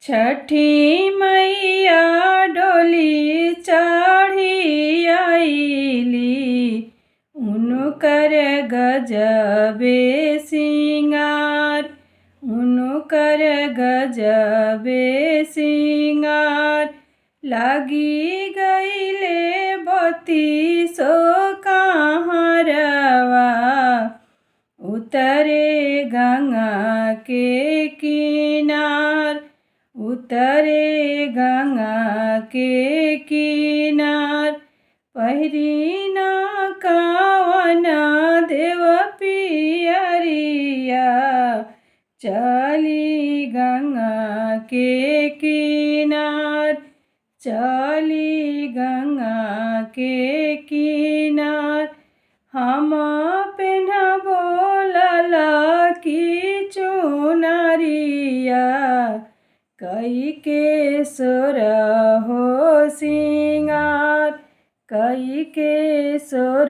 छठी मैया डोली चढ़ी आइली, उनकर गजबे सिंगार, उनकर गजबे सिंगार। लागी गईले बत्तीसो कहरवा, उतरे गंगा के किनार, उतरे गंगा के किनार। पहिरी ना कवन देव पियरिया, चली गंगा के किनार, चली गंगा के किनार। हम पेन्हबो ललकी चुनरिया, कई के सोरहो सिंगार, कई के सोर